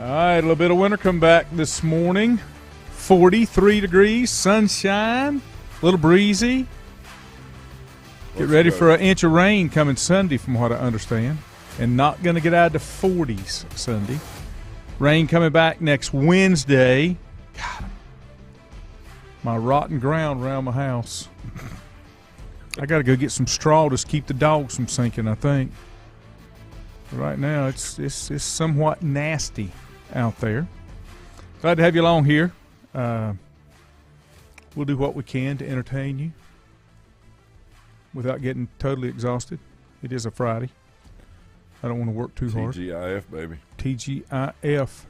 All right, a little bit of winter come back this morning. 43 degrees, sunshine, a little breezy. Get ready for an inch of rain coming Sunday, from what I understand, and not going to get out of the 40s Sunday. Rain coming back next Wednesday. God, my rotten ground around my house. I got to go get some straw to keep the dogs from sinking, I think. But right now, it's somewhat nasty out there. Glad to have you along here. We'll do what we can to entertain you without getting totally exhausted. It is a Friday. I don't want to work too hard. TGIF, baby. TGIF.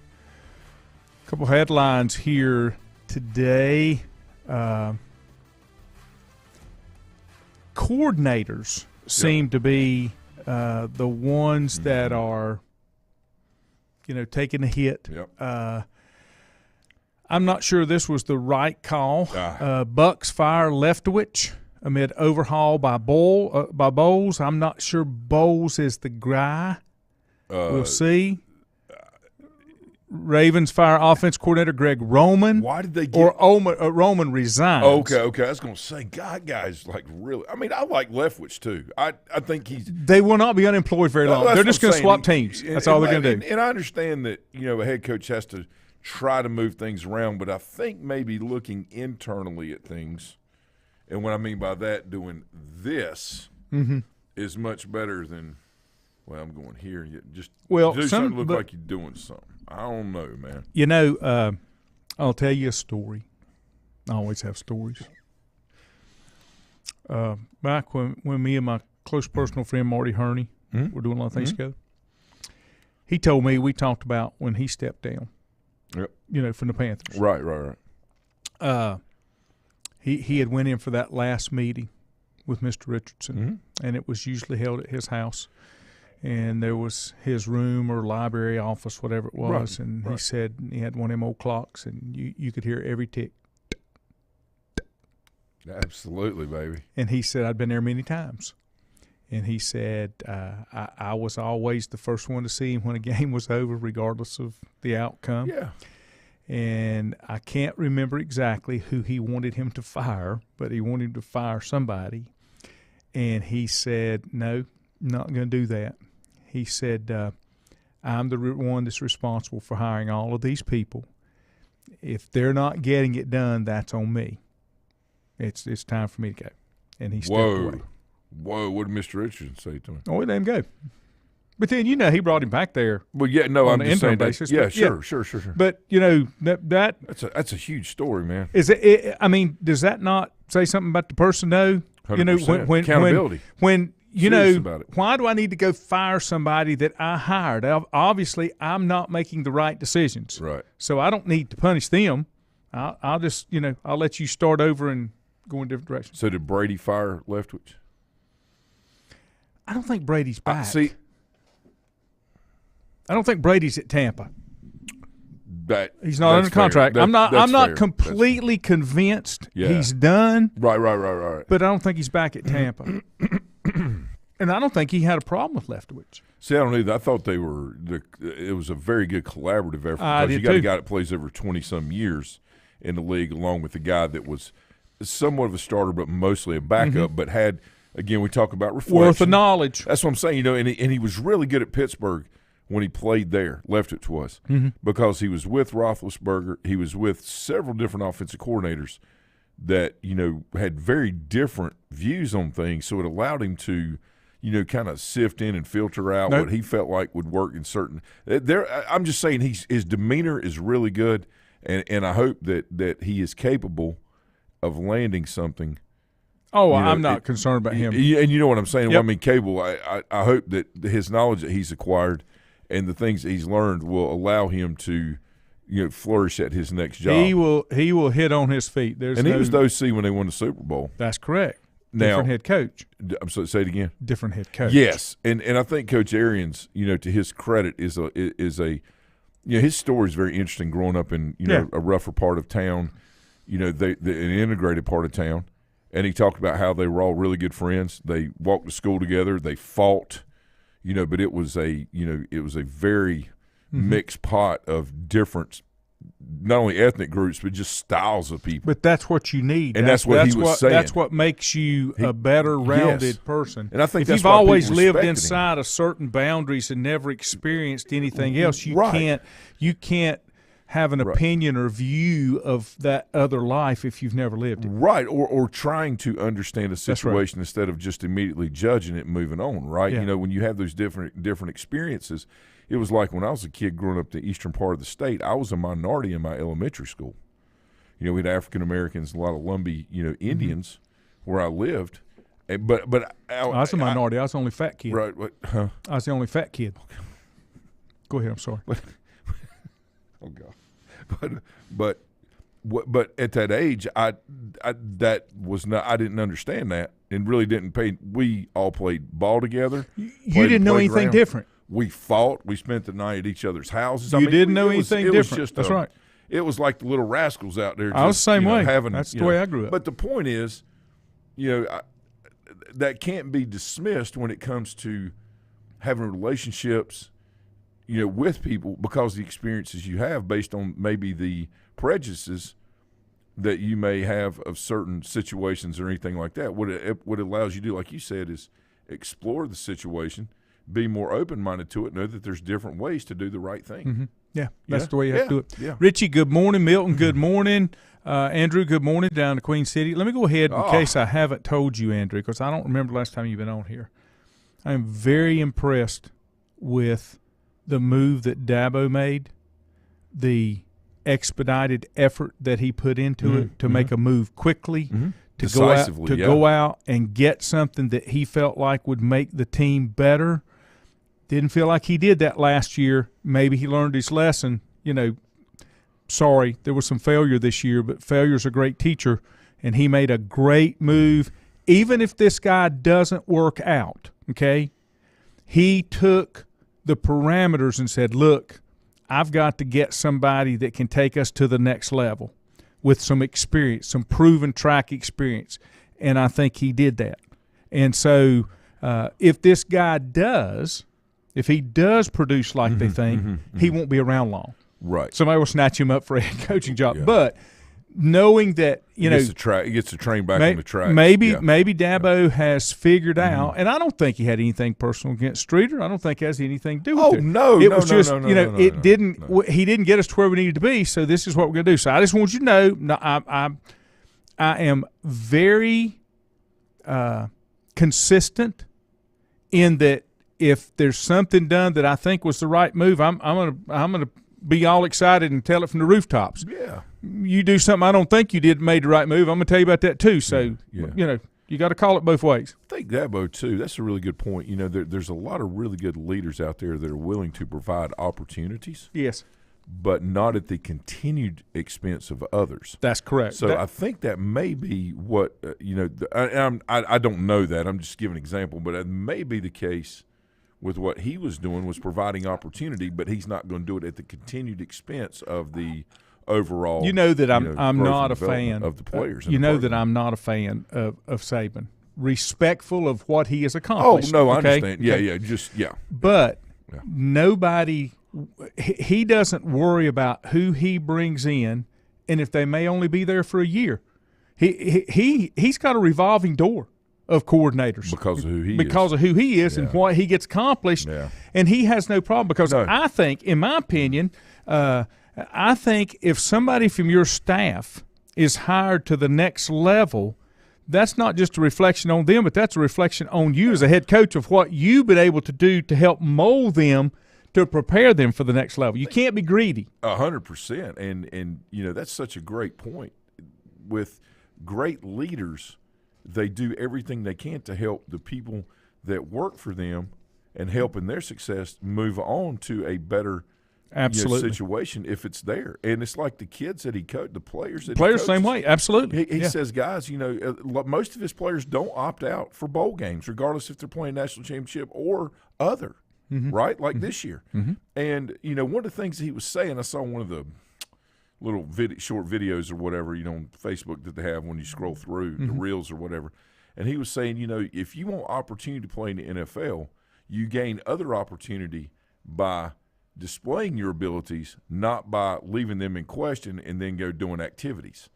A couple headlines here today. Coordinators seem to be the ones that are, taking a hit. Yep. I'm not sure this was the right call. Bucks fire Leftwich amid overhaul by Bowles. I'm not sure Bowles is the guy. We'll see. Ravens fire offense coordinator Greg Roman. Why did they get Roman resigns? Okay. I was going to say, God, guys, like really. I mean, I like Leftwich too. I think They will not be unemployed very long. They're just going to swap teams. That's all they're going to do. And I understand that a head coach has to try to move things around, but I think maybe looking internally at things, and what I mean by that, doing this is much better than. Well, I'm going here. Just do something look like you're doing something. I don't know, man. I'll tell you a story. I always have stories. Back when me and my close personal friend Marty Herney were doing a lot of things together, he told me, we talked about when he stepped down, from the Panthers. Right. He had went in for that last meeting with Mr. Richardson, and it was usually held at his house. And there was his room or library, office, whatever it was, and he said he had one of them old clocks, and you could hear every tick. Absolutely, baby. And he said, I'd been there many times. And he said, I was always the first one to see him when a game was over, regardless of the outcome. Yeah. And I can't remember exactly who he wanted him to fire, but he wanted him to fire somebody. And he said, no, not going to do that. He said, I'm the one that's responsible for hiring all of these people. If they're not getting it done, that's on me. It's time for me to go. And he stepped away. Whoa, what did Mr. Richardson say to him? Oh, he let him go. But then, he brought him back there. Well, yeah, no, on I'm an just saying interim basis. Yeah, But, sure. But, That's a huge story, man. Is it? I mean, does that not say something about the person, though? 100%. Accountability. When about it. Why do I need to go fire somebody that I hired? Obviously, I'm not making the right decisions. Right. So I don't need to punish them. I'll just, I'll let you start over and go in different directions. So did Brady fire Leftwich? I don't think Brady's back. I don't think Brady's at Tampa. He's not under fair. contract. I'm not fair. completely convinced he's done. Right. But I don't think he's back at Tampa. And I don't think he had a problem with Leftwich. See, I don't either. I thought it was a very good collaborative effort because you got a guy that plays over 20-some years in the league, along with a guy that was somewhat of a starter but mostly a backup, but had, again, we talk about reflection. Worth of knowledge. That's what I'm saying, and he was really good at Pittsburgh when he played there. Leftwich was, because he was with Roethlisberger. He was with several different offensive coordinators that, had very different views on things, so it allowed him to – kind of sift in and filter out what he felt like would work in certain. I'm just saying his demeanor is really good, and I hope that he is capable of landing something. Oh, I'm not concerned about him. And you know what I'm saying? Yep. Well, I mean, capable. I hope that his knowledge that he's acquired and the things that he's learned will allow him to flourish at his next job. He will hit on his feet. He was the OC when they won the Super Bowl. That's correct. Now, different head coach. I'm sorry, say it again. Different head coach. Yes, and I think Coach Arians, to his credit, is his story is very interesting. Growing up in a rougher part of town, an integrated part of town, and he talked about how they were all really good friends. They walked to school together. They fought, but it was a very, mixed pot of different, not only ethnic groups, but just styles of people. But that's what you need. And that's what he was saying. That's what makes you a better rounded person. And I think if that's you've why always people lived respected inside of certain boundaries and never experienced anything else, you can't have an opinion or view of that other life if you've never lived it. Right, or trying to understand a situation instead of just immediately judging it and moving on, right? Yeah. You know, when you have those different experiences, it was like when I was a kid growing up the eastern part of the state, I was a minority in my elementary school. You know, we had African Americans, a lot of Lumbee, Indians where I lived. But I was a minority. I was the only fat kid. Right. Huh? I was the only fat kid. Go ahead. I'm sorry. Oh God. But at that age, I didn't understand that and really didn't pay. We all played ball together. You didn't know anything different. We fought. We spent the night at each other's houses. You didn't know anything different. That's right. It was like the little rascals out there. I was the same way. That's the way I grew up. But the point is, that can't be dismissed when it comes to having relationships, with people, because the experiences you have based on maybe the prejudices that you may have of certain situations or anything like that. What it allows you to do, like you said, is explore the situation, be more open-minded to it, know that there's different ways to do the right thing. Mm-hmm. Yeah, that's the way you have to do it. Yeah. Richie, good morning. Milton, good morning. Andrew, good morning down to Queen City. Let me go ahead in case I haven't told you, Andrew, because I don't remember the last time you've been on here. I am very impressed with the move that Dabo made, the expedited effort that he put into it to make a move quickly, to go out and get something that he felt like would make the team better. Didn't feel like he did that last year. Maybe he learned his lesson. Sorry, there was some failure this year, but failure's a great teacher, and he made a great move. Even if this guy doesn't work out, okay, he took the parameters and said, look, I've got to get somebody that can take us to the next level with some experience, some proven track experience, and I think he did that. And so if this guy does – if he does produce like they think, he won't be around long. Right. Somebody will snatch him up for a head coaching job. Yeah. But knowing that, he gets the train back on the track. Maybe Dabo has figured out, and I don't think he had anything personal against Streeter. I don't think it has anything to do with it. He didn't get us to where we needed to be, so this is what we're going to do. So I just want you to know, I am very consistent in that. If there's something done that I think was the right move, I'm gonna be all excited and tell it from the rooftops. Yeah. You do something I don't think you made the right move, I'm gonna tell you about that too. So you got to call it both ways. I think Dabo too. That's a really good point. There's a lot of really good leaders out there that are willing to provide opportunities. Yes. But not at the continued expense of others. That's correct. So I think that may be what I don't know that. I'm just giving an example, but it may be the case. With what he was doing was providing opportunity, but he's not going to do it at the continued expense of the overall. I'm not a fan of the players. That I'm not a fan of Saban. Respectful of what he has accomplished. Oh no, I understand. Yeah. But nobody. He doesn't worry about who he brings in, and if they may only be there for a year. He's got a revolving door of coordinators because of who he is and what he gets accomplished, and he has no problem because I think, in my opinion, I think if somebody from your staff is hired to the next level, that's not just a reflection on them, but that's a reflection on you as a head coach of what you've been able to do to help mold them to prepare them for the next level. You can't be greedy. 100%, and that's such a great point. With great leaders, they do everything they can to help the people that work for them and helping their success move on to a better situation if it's there. And it's like the kids that he coached, the players that he coaches. Same way, absolutely. He says, guys, most of his players don't opt out for bowl games, regardless if they're playing national championship or other, right? Like this year. And, one of the things that he was saying, I saw one of the little short videos or whatever, on Facebook that they have when you scroll through the reels or whatever. And he was saying, if you want opportunity to play in the NFL, you gain other opportunity by displaying your abilities, not by leaving them in question and then go doing activities.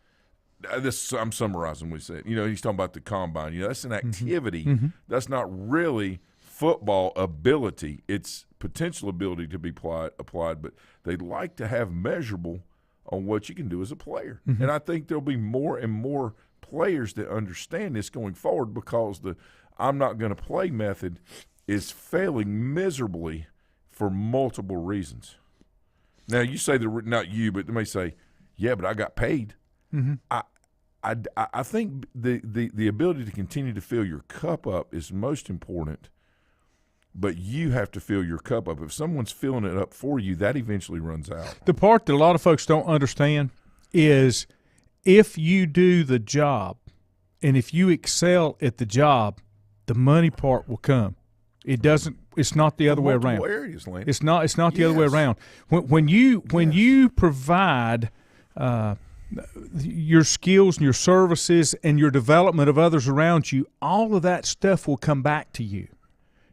I'm summarizing what he said. He's talking about the combine. That's an activity. Mm-hmm. That's not really football ability. It's potential ability to be applied, but they like to have measurable on what you can do as a player. Mm-hmm. And I think there'll be more and more players that understand this going forward, because the I'm not going to play method is failing miserably for multiple reasons. Now, you say not you, but they may say, yeah, but I got paid. Mm-hmm. I think the ability to continue to fill your cup up is most important, but you have to fill your cup up. If someone's filling it up for you, that eventually runs out. The part that a lot of folks don't understand is if you do the job and if you excel at the job, the money part will come. It doesn't. It's not the other way around. Areas, Lane. It's not the other way around. When you provide your skills and your services and your development of others around you, all of that stuff will come back to you.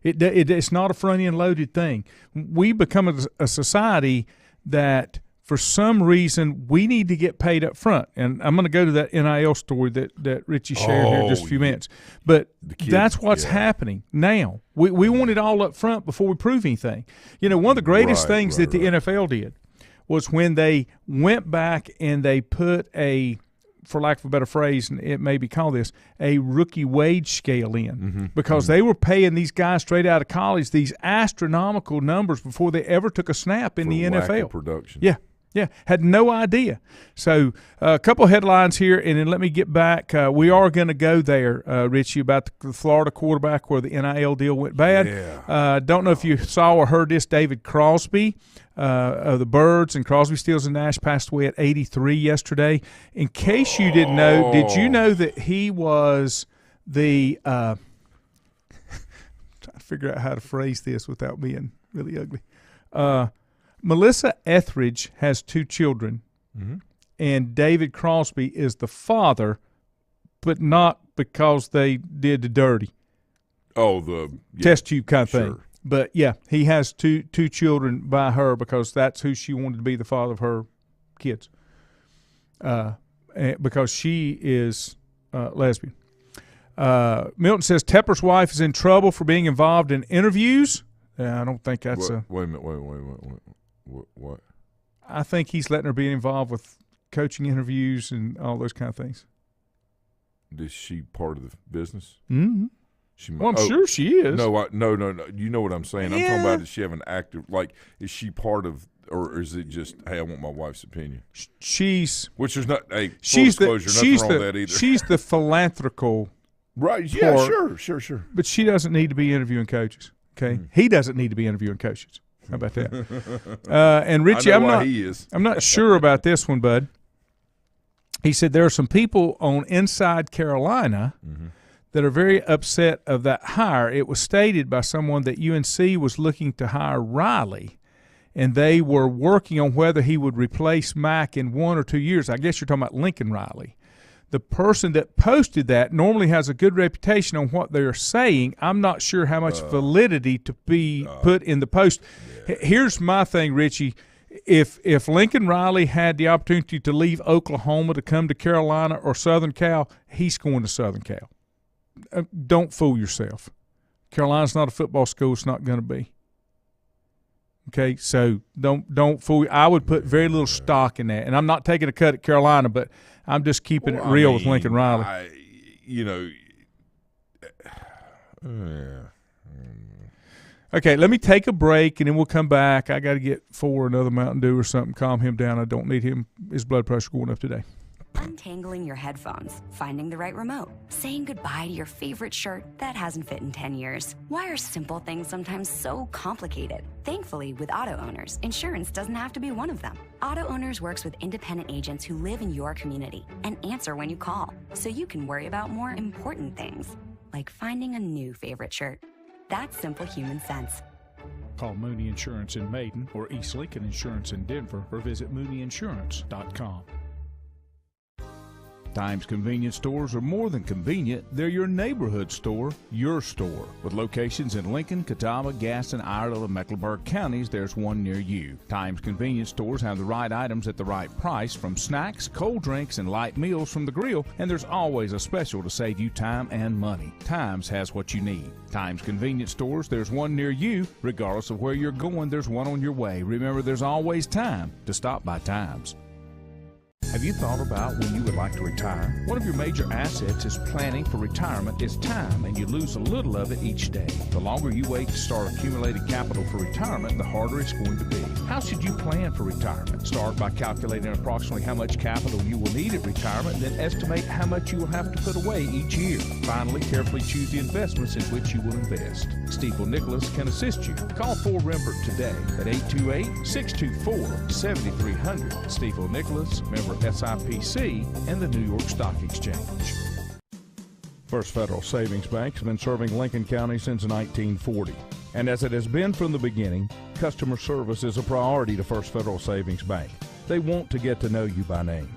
It's not a front-end loaded thing. We become a society that, for some reason, we need to get paid up front. And I'm going to go to that NIL story that Richie shared here in just a few minutes. But that's what's happening now. We want it all up front before we prove anything. One of the greatest things that the NFL did was when they went back and they put for lack of a better phrase, and it may be called this, a rookie wage scale in, because they were paying these guys straight out of college these astronomical numbers before they ever took a snap in the NFL. Lack of production. Yeah, had no idea. So a couple headlines here, and then let me get back. We are going to go there, Richie, about the Florida quarterback where the NIL deal went bad. Yeah. Don't know if you saw or heard this. David Crosby of the Birds and Crosby, Stills, and Nash passed away at 83 yesterday. In case you didn't know, did you know that he was the trying to figure out how to phrase this without being really ugly. Melissa Etheridge has 2 children, and David Crosby is the father, but not because they did the dirty. Oh, the test tube kind of sure. thing. But, yeah, he has two children by her because that's who she wanted to be the father of her kids, because she is lesbian. Milton says Tepper's wife is in trouble for being involved in interviews. I don't think that's Wait a minute. Wait. What? I think he's letting her be involved with coaching interviews and all those kind of things. Is she part of the business? Mm-hmm. I'm sure she is. No. You know what I'm saying. Yeah. I'm talking about, does she have an active, is she part of, or is it just, hey, I want my wife's opinion? Which is not, hey, full disclosure, nothing wrong with that either. She's the philanthropical right, yeah, part, sure. But she doesn't need to be interviewing coaches, okay? He doesn't need to be interviewing coaches. How about that? And Richie, I'm not sure about this one, bud. He said there are some people on Inside Carolina that are very upset of that hire. It was stated by someone that UNC was looking to hire Riley, and they were working on whether he would replace Mack in 1 or 2 years. I guess you're talking about Lincoln Riley. The person that posted that normally has a good reputation on what they're saying. I'm not sure how much validity to be put in the post. Yeah. Here's my thing, Richie. If Lincoln Riley had the opportunity to leave Oklahoma to come to Carolina or Southern Cal, he's going to Southern Cal. Don't fool yourself. Carolina's not a football school. It's not going to be. Okay, so don't fool. I would put very little stock in that, and I'm not taking a cut at Carolina, but I'm just keeping it real with Lincoln Riley. Okay, let me take a break, and then we'll come back. I got to get another Mountain Dew or something, calm him down. I don't need his blood pressure going up today. Untangling your headphones, finding the right remote, saying goodbye to your favorite shirt that hasn't fit in 10 years. Why are simple things sometimes so complicated? Thankfully, with auto owners, insurance doesn't have to be one of them. Auto Owners works with independent agents who live in your community and answer when you call, so you can worry about more important things, like finding a new favorite shirt. That's simple human sense. Call Mooney Insurance in Maiden or East Lincoln Insurance in Denver or visit mooneyinsurance.com. Times convenience stores are more than convenient. They're your neighborhood store, your store. With locations in Lincoln, Catawba, Gaston, Iredell, and Mecklenburg counties, there's one near you. Times convenience stores have the right items at the right price, from snacks, cold drinks, and light meals from the grill, and there's always a special to save you time and money. Times has what you need. Times convenience stores, there's one near you. Regardless of where you're going, there's one on your way. Remember, there's always time to stop by Times. Have you thought about when you would like to retire? One of your major assets is planning for retirement is time, and you lose a little of it each day. The longer you wait to start accumulating capital for retirement, the harder it's going to be. How should you plan for retirement? Start by calculating approximately how much capital you will need at retirement, then estimate how much you will have to put away each year. Finally, carefully choose the investments in which you will invest. Stifel Nicholas can assist you. Call 4Rembert today at 828-624-7300. Stifel Nicholas, member SIPC, and the New York Stock Exchange. First Federal Savings Bank has been serving Lincoln County since 1940. And as it has been from the beginning, customer service is a priority to First Federal Savings Bank. They want to get to know you by name.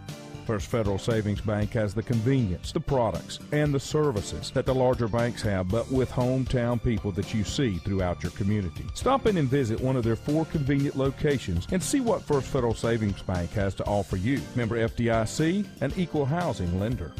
First Federal Savings Bank has the convenience, the products, and the services that the larger banks have, but with hometown people that you see throughout your community. Stop in and visit one of their 4 convenient locations and see what First Federal Savings Bank has to offer you. Member FDIC, an equal housing lender.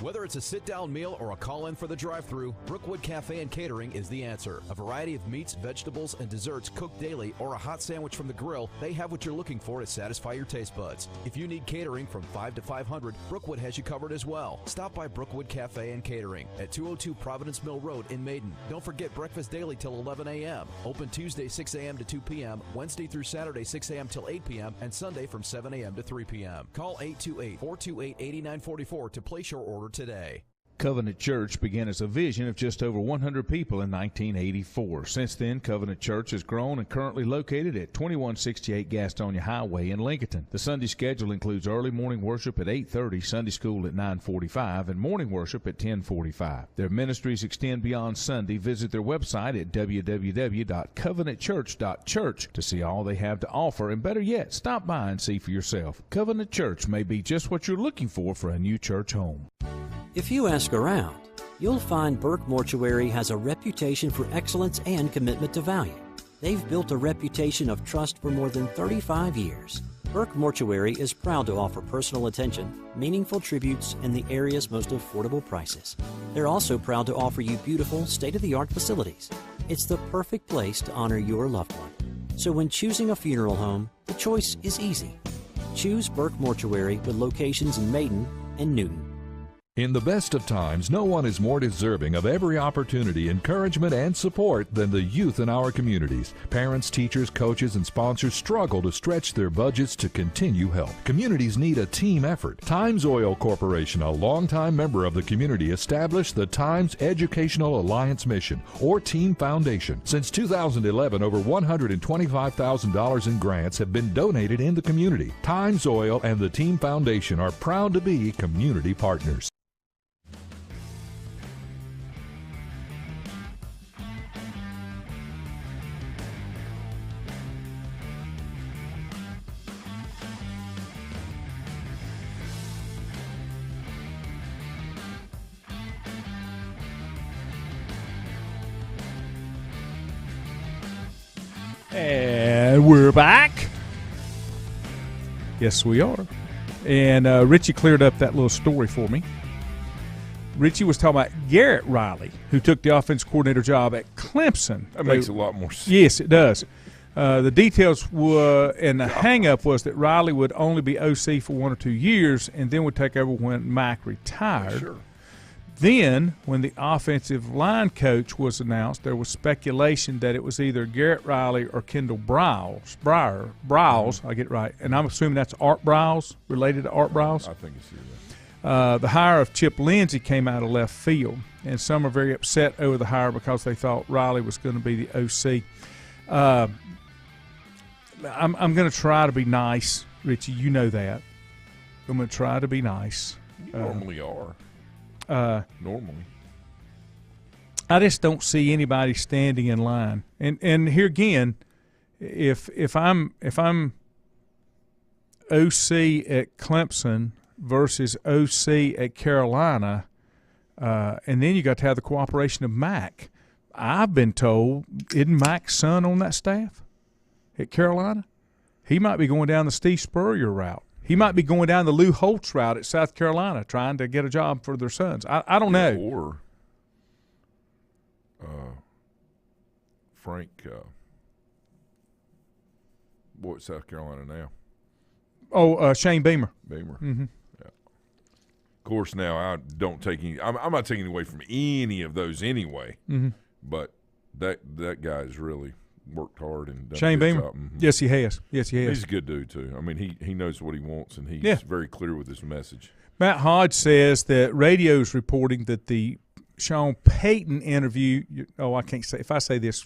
Whether it's a sit-down meal or a call-in for the drive-thru, Brookwood Cafe and Catering is the answer. A variety of meats, vegetables, and desserts cooked daily, or a hot sandwich from the grill, they have what you're looking for to satisfy your taste buds. If you need catering from 5 to 500, Brookwood has you covered as well. Stop by Brookwood Cafe and Catering at 202 Providence Mill Road in Maiden. Don't forget breakfast daily till 11 a.m. Open Tuesday 6 a.m. to 2 p.m., Wednesday through Saturday 6 a.m. till 8 p.m., and Sunday from 7 a.m. to 3 p.m. Call 828-428-8944 to place your order today. Covenant Church began as a vision of just over 100 people in 1984. Since then, Covenant Church has grown and currently located at 2168 Gastonia Highway in Lincoln. The Sunday schedule includes early morning worship at 8:30, Sunday school at 9:45, and morning worship at 10:45. Their ministries extend beyond Sunday. Visit their website at www.covenantchurch.church to see all they have to offer, and better yet, stop by and see for yourself. Covenant Church may be just what you're looking for a new church home. If you ask around, you'll find Burke Mortuary has a reputation for excellence and commitment to value. They've built a reputation of trust for more than 35 years. Burke Mortuary is proud to offer personal attention, meaningful tributes, and the area's most affordable prices. They're also proud to offer you beautiful, state-of-the-art facilities. It's the perfect place to honor your loved one. So when choosing a funeral home, the choice is easy. Choose Burke Mortuary with locations in Maiden and Newton. In the best of times, no one is more deserving of every opportunity, encouragement, and support than the youth in our communities. Parents, teachers, coaches, and sponsors struggle to stretch their budgets to continue help. Communities need a team effort. Times Oil Corporation, a longtime member of the community, established the Times Educational Alliance Mission, or Team Foundation. Since 2011, over $125,000 in grants have been donated in the community. Times Oil and the Team Foundation are proud to be community partners. And we're back. Yes, we are. And Richie cleared up that little story for me. Richie was talking about Garrett Riley, who took the offense coordinator job at Clemson. That makes a lot more sense. Yes, it does. The details were, and the hang-up was that Riley would only be OC for 1 or 2 years and then would take over when Mack retired. Sure. Then, when the offensive line coach was announced, there was speculation that it was either Garrett Riley or Kendall Briles. I get it right. And I'm assuming that's Art Briles, related to Art Briles. I think it's either. The hire of Chip Lindsey came out of left field, and some are very upset over the hire because they thought Riley was going to be the OC. I'm going to try to be nice, Richie. You know that. I'm going to try to be nice. You normally are. Normally, I just don't see anybody standing in line. And here again, if I'm OC at Clemson versus OC at Carolina, and then you got to have the cooperation of Mac. I've been told, isn't Mac's son on that staff at Carolina? He might be going down the Steve Spurrier route. He might be going down the Lou Holtz route at South Carolina, trying to get a job for their sons. I don't know. Or Frank, at South Carolina now? Oh, Shane Beamer. Mm-hmm. Yeah. Of course, now I don't take any. I'm not taking away from any of those anyway. Mm-hmm. But that guy's really worked hard and done Shane a good Beamer. job. Mm-hmm. Yes, he has. Yes, he has. He's a good dude too. I mean, he knows what he wants, and he's very clear with his message. Matt Hodge says that radio's reporting that the Sean Payton interview. I can't say. If I say this,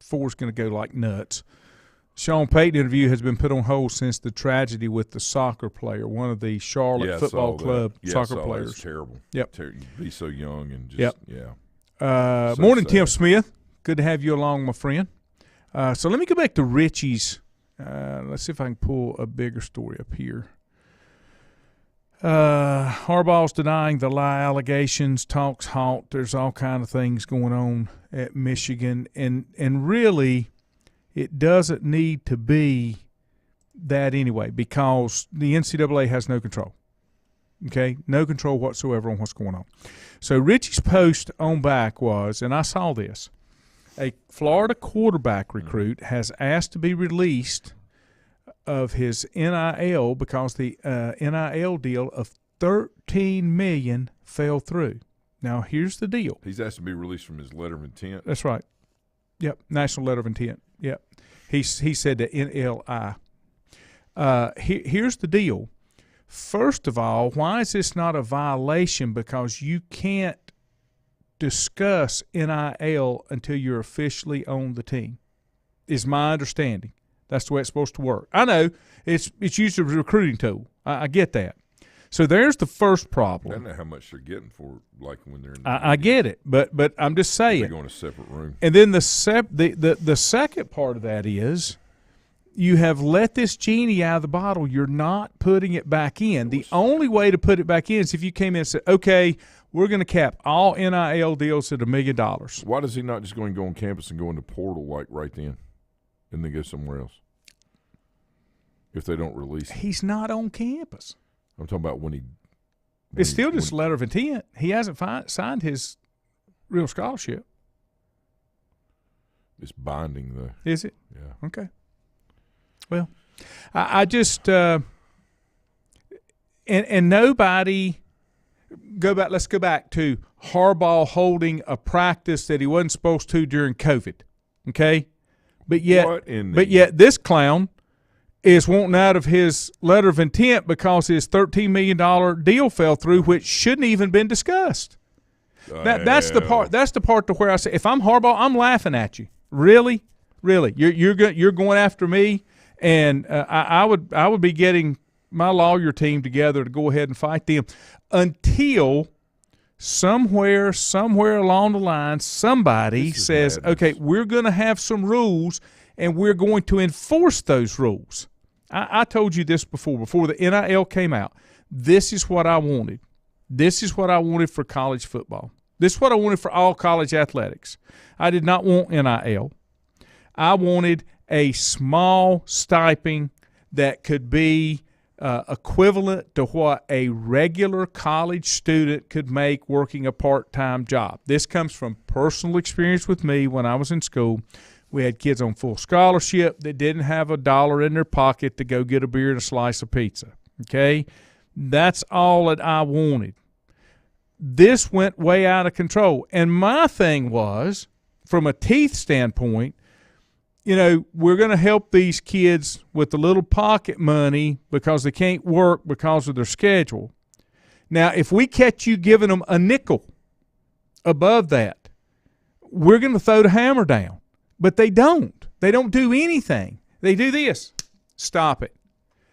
Four's going to go like nuts. Sean Payton interview has been put on hold since the tragedy with the soccer player, one of the Charlotte Football Club soccer players. That's terrible. Yep. Be so young and just So morning, sad. Tim Smith. Good to have you along, my friend. So let me go back to Richie's. Let's see if I can pull a bigger story up here. Harbaugh's denying the lie allegations. Talks halt. There's all kind of things going on at Michigan, and really, it doesn't need to be that anyway, because the NCAA has no control. Okay, no control whatsoever on what's going on. So Richie's post on back was, and I saw this, a Florida quarterback recruit has asked to be released of his NIL because the NIL deal of $13 million fell through. Now, here's the deal. He's asked to be released from his letter of intent. That's right. Yep, national letter of intent. Yep. He said the NLI. Here's the deal. First of all, why is this not a violation? Because you can't discuss NIL until you're officially on the team, is my understanding. That's the way it's supposed to work. I know it's used as a recruiting tool. I get that. So there's the first problem. I don't know how much they're getting for, like, when they're in the I get it, but I'm just saying. They go in a separate room. And then the second part of that is you have let this genie out of the bottle. You're not putting it back in. The only way to put it back in is if you came in and said, okay, we're going to cap all NIL deals at $1 million. Why does he not just go on campus and go into portal like right then and then go somewhere else if they don't release him? He's not on campus. I'm talking about when it's still just a letter of intent. He hasn't signed his real scholarship. It's binding, though. Is it? Yeah. Okay. Well, I just and nobody go back. Let's go back to Harbaugh holding a practice that he wasn't supposed to during COVID. Okay, but yet this clown is wanting out of his letter of intent because his $13 million deal fell through, which shouldn't even been discussed. That's the part. That's the part to where I say, if I'm Harbaugh, I'm laughing at you. Really, you're going after me, and I would be getting my lawyer team together to go ahead and fight them until somewhere along the line somebody says, okay, we're going to have some rules and we're going to enforce those rules. I told you this before the NIL came out. This is what I wanted. This is what I wanted for college football. This is what I wanted for all college athletics. I did not want NIL. I wanted a small stipend that could be equivalent to what a regular college student could make working a part-time job. This comes from personal experience with me when I was in school. We had kids on full scholarship that didn't have $1 in their pocket to go get a beer and a slice of pizza. Okay? That's all that I wanted. This went way out of control. And my thing was, from a teeth standpoint, we're going to help these kids with the little pocket money because they can't work because of their schedule. Now, if we catch you giving them a nickel above that, we're going to throw the hammer down. But they don't. They don't do anything. They do this. Stop it.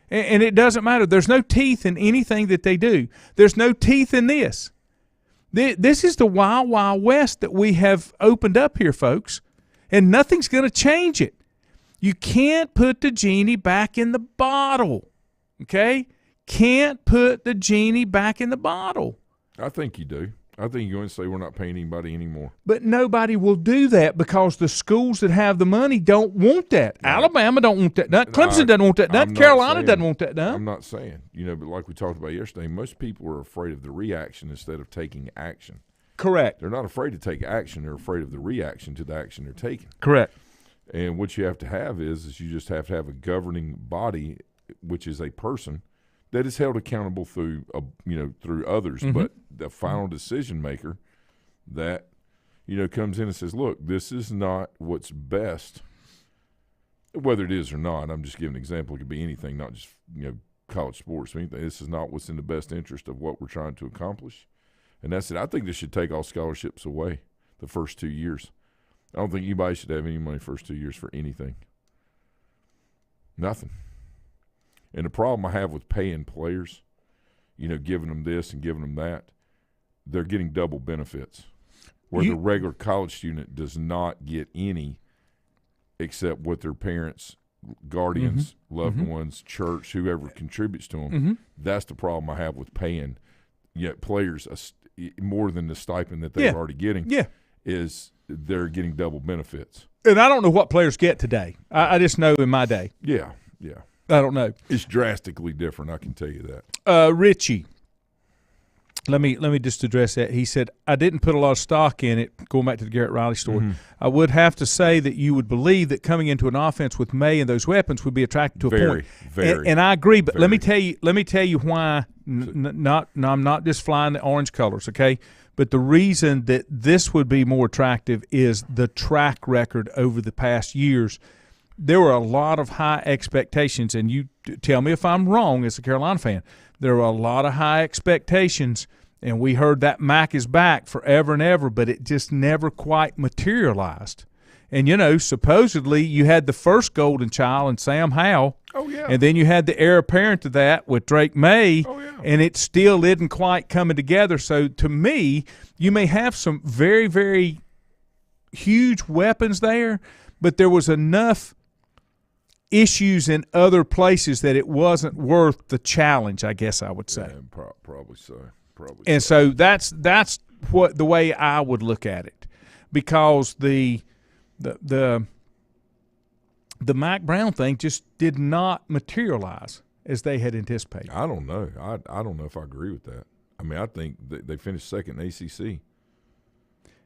And it doesn't matter. There's no teeth in anything that they do. There's no teeth in this. This is the wild, wild west that we have opened up here, folks. And nothing's going to change it. You can't put the genie back in the bottle. Okay? can't put the genie back in the bottle. I think you do. I think you're going to say we're not paying anybody anymore. But nobody will do that because the schools that have the money don't want that. Right. Alabama don't want that done. Clemson doesn't want that done. Carolina doesn't want that done. I'm not saying. But like we talked about yesterday, most people are afraid of the reaction instead of taking action. Correct. They're not afraid to take action. They're afraid of the reaction to the action they're taking. Correct. And what you have to have is you just have to have a governing body, which is a person that is held accountable through through others, but the final decision maker that comes in and says, "Look, this is not what's best." Whether it is or not, I'm just giving an example. It could be anything, not just college sports or anything. This is not what's in the best interest of what we're trying to accomplish, and that's it. I think this should take all scholarships away the first 2 years. I don't think anybody should have any money first 2 years for anything. Nothing. And the problem I have with paying players, giving them this and giving them that, they're getting double benefits. Where the regular college student does not get any except what their parents, guardians, loved ones, church, whoever contributes to them. That's the problem I have with paying players more than the stipend that they're already getting. Yeah. Is they're getting double benefits. And I don't know what players get today. I just know in my day. Yeah. I don't know. It's drastically different, I can tell you that. Richie, let me just address that. He said, I didn't put a lot of stock in it, going back to the Garrett Riley story. I would have to say that you would believe that coming into an offense with May and those weapons would be attractive to a point. And I agree, but let me tell you why I'm not just flying the orange colors, okay? But the reason that this would be more attractive is the track record over the past years. There were a lot of high expectations, and you tell me if I'm wrong as a Carolina fan. There were a lot of high expectations, and we heard that Mac is back forever and ever, but it just never quite materialized. And, supposedly you had the first golden child in Sam Howell. Oh, yeah. And then you had the heir apparent to that with Drake May. Oh, yeah. And it still isn't quite coming together. So, to me, you may have some very, very huge weapons there, but there was enough issues in other places that it wasn't worth the challenge, I guess I would say. Yeah, probably so. And so that's what the way I would look at it, because the Mike Brown thing just did not materialize as they had anticipated. I don't know. I don't know if I agree with that. I mean, I think they finished second in ACC.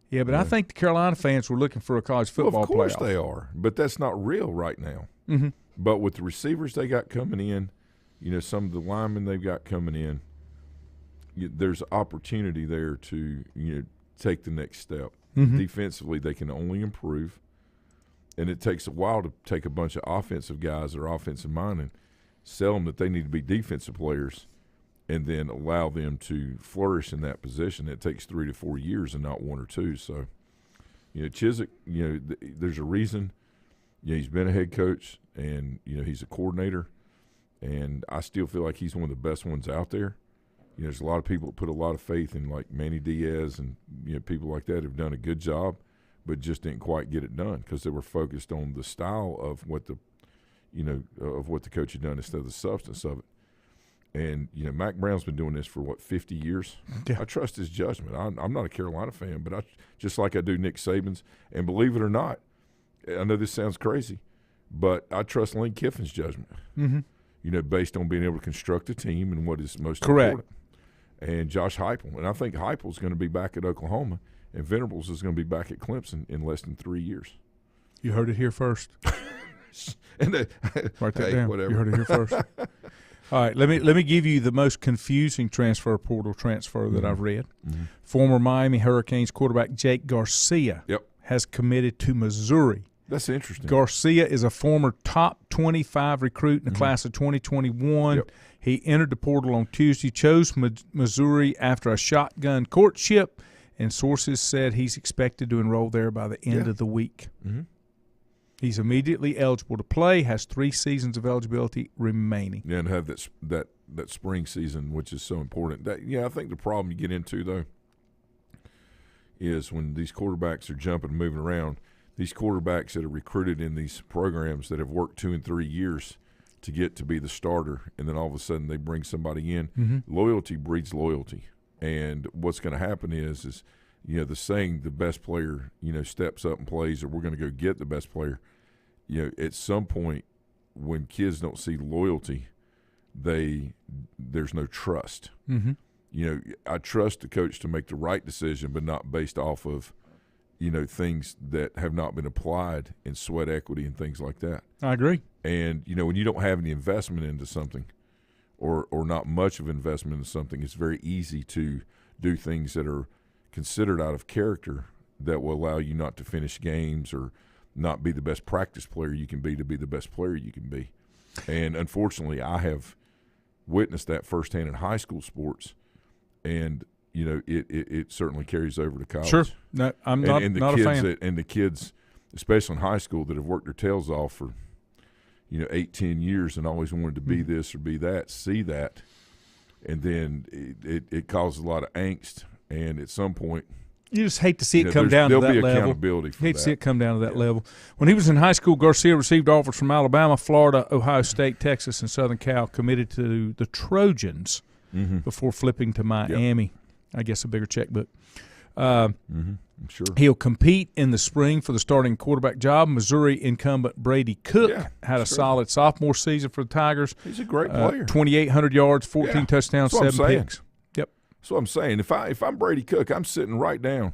Yeah, but I think the Carolina fans were looking for a college football playoff. Of course they are, but that's not real right now. But with the receivers they got coming in, some of the linemen they've got coming in, there's opportunity there to take the next step. Defensively, they can only improve, and it takes a while to take a bunch of offensive guys that are offensive minded, sell them that they need to be defensive players, and then allow them to flourish in that position. It takes 3 to 4 years and not 1 or 2. So, Chizik, there's a reason. He's been a head coach, and he's a coordinator, and I still feel like he's one of the best ones out there. There's a lot of people that put a lot of faith in, like Manny Diaz and people like that have done a good job, but just didn't quite get it done because they were focused on the style of what the coach had done instead of the substance of it. And Mac Brown's been doing this for 50 years. Yeah. I trust his judgment. I'm not a Carolina fan, but just like I do Nick Saban's. And believe it or not, I know this sounds crazy, but I trust Lane Kiffin's judgment. Based on being able to construct a team and what is most important. And Josh Heupel, and I think Heupel's going to be back at Oklahoma, and Venables is going to be back at Clemson in less than 3 years. You heard it here first. And write that down. Whatever. You heard it here first. All right, let me give you the most confusing transfer portal transfer that I've read. Former Miami Hurricanes quarterback Jake Garcia has committed to Missouri. That's interesting. Garcia is a former top 25 recruit in the class of 2021. He entered the portal on Tuesday, chose Missouri after a shotgun courtship, and sources said he's expected to enroll there by the end of the week. He's immediately eligible to play, has 3 seasons of eligibility remaining. Yeah, and have that spring season, which is so important. I think the problem you get into, though, is when these quarterbacks are jumping and moving around, these quarterbacks that are recruited in these programs that have worked 2 and 3 years to get to be the starter, and then all of a sudden they bring somebody in. Mm-hmm. Loyalty breeds loyalty, and what's going to happen is the saying, the best player steps up and plays, or we're going to go get the best player. At some point when kids don't see loyalty, there's no trust. Mm-hmm. I trust the coach to make the right decision, but not based off of things that have not been applied in sweat equity and things like that. I agree. And, when you don't have any investment into something or not much of investment into something, it's very easy to do things that are considered out of character that will allow you not to finish games or not be the best practice player you can be to be the best player you can be. And unfortunately, I have witnessed that firsthand in high school sports, and it certainly carries over to college. Sure, no, I'm not a fan. And the kids, especially in high school, that have worked their tails off for 8-10 years and always wanted to be this or be that, see that, and then it causes a lot of angst. And at some point, you just hate to see it come down to that level. There'll be accountability for that. Hate to see it come down to that level. When he was in high school, Garcia received offers from Alabama, Florida, Ohio State, Texas, and Southern Cal, committed to the Trojans before flipping to Miami. Yep. I guess a bigger checkbook. I'm sure. He'll compete in the spring for the starting quarterback job. Missouri incumbent Brady Cook had a solid sophomore season for the Tigers. He's a great player. 2,800 yards, 14 touchdowns, 7 picks. Yep. That's what I'm saying. If I'm Brady Cook, I'm sitting right down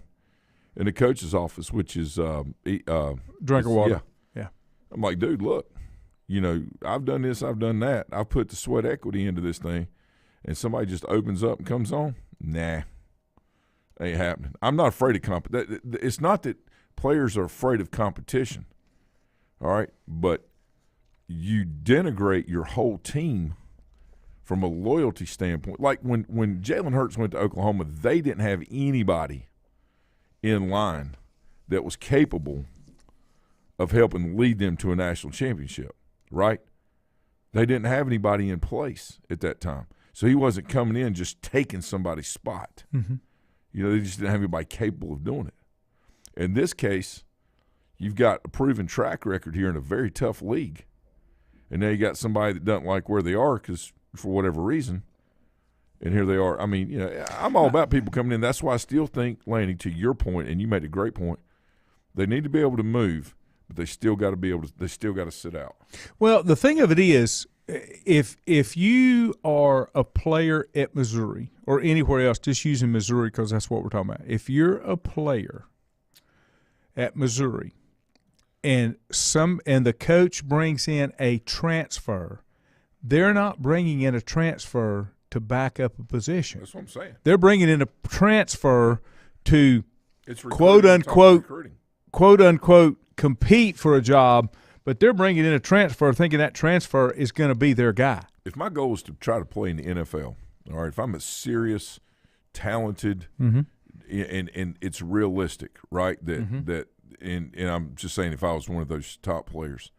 in the coach's office, which is drink of water. Yeah. I'm like, dude, look, I've done this, I've done that. I've put the sweat equity into this thing, and somebody just opens up and comes on. Nah. Ain't happening. I'm not afraid of competition. It's not that players are afraid of competition, all right? But you denigrate your whole team from a loyalty standpoint. Like when Jalen Hurts went to Oklahoma, they didn't have anybody in line that was capable of helping lead them to a national championship, right? They didn't have anybody in place at that time. So he wasn't coming in just taking somebody's spot. Mm-hmm. They just didn't have anybody capable of doing it. In this case, you've got a proven track record here in a very tough league. And now you got somebody that doesn't like where they are because for whatever reason, and here they are. I mean, I'm all about people coming in. That's why I still think, Lanny, to your point, and you made a great point, they need to be able to move, but they still got to sit out. Well, the thing of it is, if you are a player at Missouri or anywhere else, just using Missouri because that's what we're talking about. If you're a player at Missouri and the coach brings in a transfer, they're not bringing in a transfer to back up a position. That's what I'm saying. They're bringing in a transfer to quote unquote compete for a job. But they're bringing in a transfer thinking that transfer is going to be their guy. If my goal is to try to play in the NFL, all right, if I'm a serious, talented, and it's realistic, right, and I'm just saying if I was one of those top players,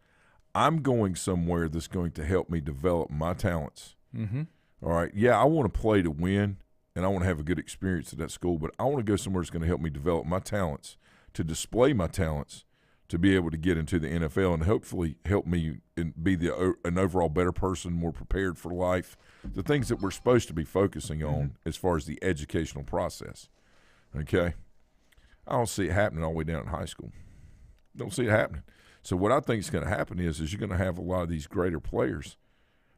I'm going somewhere that's going to help me develop my talents. Mm-hmm. All right, yeah, I want to play to win, and I want to have a good experience at that school, but I want to go somewhere that's going to help me develop my talents, to display my talents, to be able to get into the NFL and hopefully help me and be an overall better person, more prepared for life, the things that we're supposed to be focusing on as far as the educational process. Okay? I don't see it happening all the way down in high school. Don't see it happening. So what I think is going to happen is you're going to have a lot of these greater players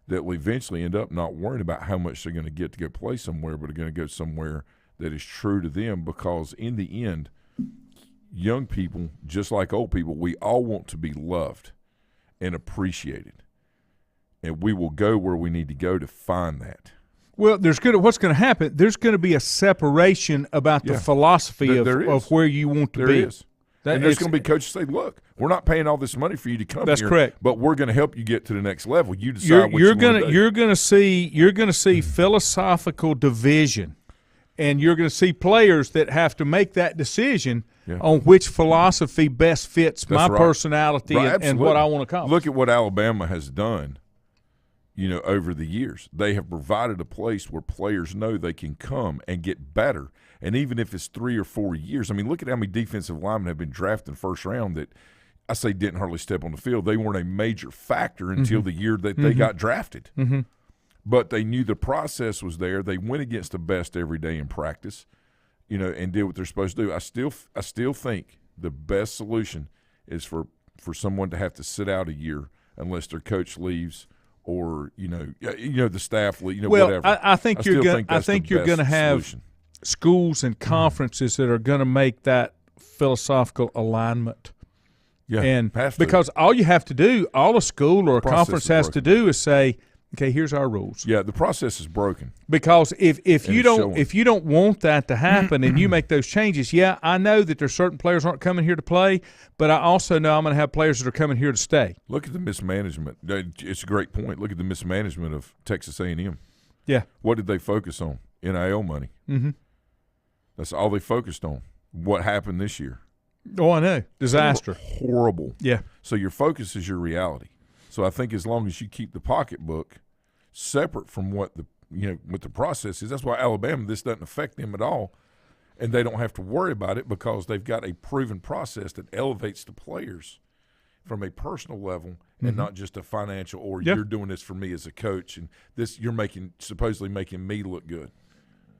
that will eventually end up not worrying about how much they're going to get to go play somewhere, but are going to go somewhere that is true to them, because in the end, young people, just like old people, we all want to be loved and appreciated. And we will go where we need to go to find that. Well, what's going to happen, there's going to be a separation about the philosophy of where you want to be. There is. And there's going to be coaches say, look, we're not paying all this money for you to come here. That's correct. But we're going to help you get to the next level. You decide what you want to do. You're going to see philosophical division, and you're going to see players that have to make that decision on which philosophy best fits my personality and what I want to accomplish. Look at what Alabama has done, over the years. They have provided a place where players know they can come and get better. And even if it's 3 or 4 years, I mean, look at how many defensive linemen have been drafted in the first round that I say didn't hardly step on the field. They weren't a major factor until the year that they got drafted. But they knew the process was there. They went against the best every day in practice, and did what they're supposed to do. I still think the best solution is for someone to have to sit out a year unless their coach leaves or the staff leave, whatever. I think you're going to have solution. Schools and conferences that are going to make that philosophical alignment. Yeah, and have to. Because all you have to do, all a school or a Process conference is has to broken. do is say, okay, here's our rules. Yeah, the process is broken. Because if you it's don't want that to happen and you make those changes, yeah, I know that there's certain players aren't coming here to play, but I also know I'm going to have players that are coming here to stay. Look at the mismanagement. It's a great point. Look at the mismanagement of Texas A&M. Yeah. What did they focus on? NIL money. Mm-hmm. That's all they focused on. What happened this year? Oh, I know. Disaster. Horrible. Yeah. So your focus is your reality. So I think as long as you keep the pocketbook separate from what the process is, that's why Alabama, this doesn't affect them at all, and they don't have to worry about it because they've got a proven process that elevates the players from a personal level and not just a financial or you're doing this for me as a coach and this you're supposedly making me look good.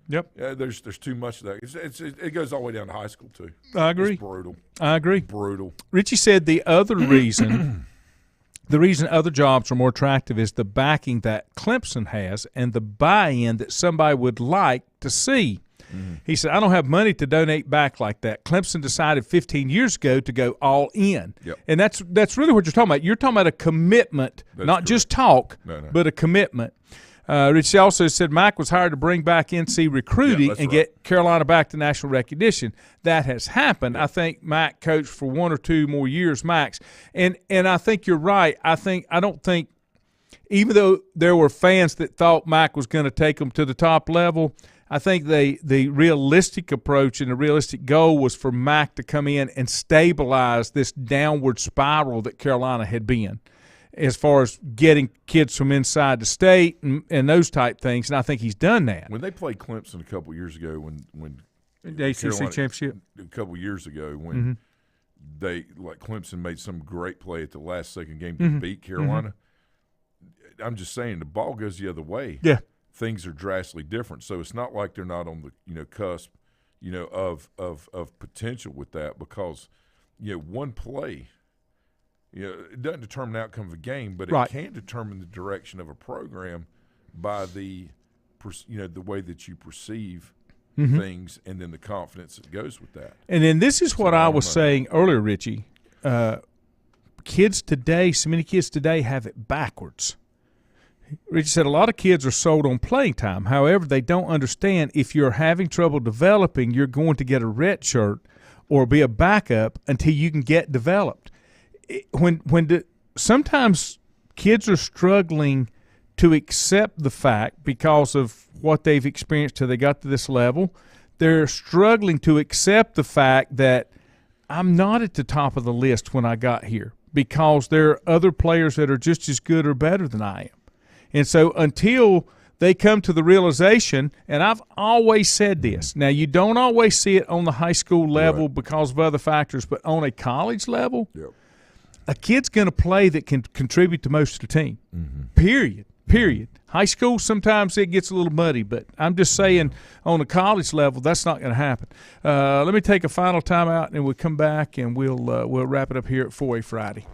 Yep. There's too much of that. It goes all the way down to high school too. I agree. It's brutal. I agree. Brutal. Richie said the other reason the reason other jobs are more attractive is the backing that Clemson has and the buy-in that somebody would like to see. He said, I don't have money to donate back like that. Clemson decided 15 years ago to go all in. Yep. And that's really what you're talking about. You're talking about a commitment, That's not correct. just talk, No. but a commitment. Richie also said Mac was hired to bring back NC recruiting that's and right. get Carolina back to national recognition. That has happened. I think Mac coached for 1 or 2 more years max. And I think you're right. I don't think even though there were fans that thought Mac was going to take them to the top level, I think the realistic approach and the realistic goal was for Mac to come in and stabilize this downward spiral that Carolina had been as far as getting kids from inside the state and those type things, and I think he's done that. When they played Clemson a couple years ago, when The ACC Carolina- championship. a couple years ago, when Clemson made some great play at the last second game to beat Carolina, I'm just saying the ball goes the other way. Yeah. Things are drastically different. So it's not like they're not on the cusp, of potential with that because one play. It doesn't determine the outcome of a game, but it can determine the direction of a program by the way that you perceive things and then the confidence that goes with that. And then this is what I was saying earlier, Richie. Kids today, so many kids today have it backwards. Richie said a lot of kids are sold on playing time. However, they don't understand if you're having trouble developing, you're going to get a red shirt or be a backup until you can get developed. Sometimes kids are struggling to accept the fact because of what they've experienced till they got to this level. They're struggling to accept the fact that I'm not at the top of the list when I got here because there are other players that are just as good or better than I am. And so until they come to the realization, and I've always said this, now you don't always see it on the high school level because of other factors, but on a college level, a kid's going to play that can contribute to most of the team, period. High school, sometimes it gets a little muddy, but I'm just saying on a college level, that's not going to happen. Let me take a final timeout, and we'll come back, and we'll wrap it up here at 4A Friday.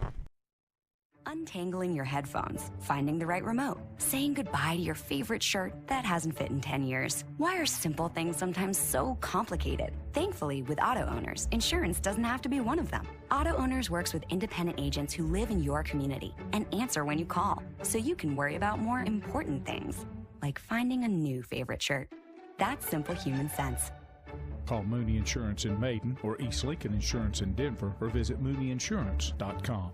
Untangling your headphones, finding the right remote, saying goodbye to your favorite shirt that hasn't fit in 10 years. Why are simple things sometimes so complicated? Thankfully, with auto owners, insurance doesn't have to be one of them. Auto Owners works with independent agents who live in your community and answer when you call, so you can worry about more important things, like finding a new favorite shirt. That's simple human sense. Call Mooney Insurance in Maiden or East Lincoln Insurance in Denver or visit MooneyInsurance.com.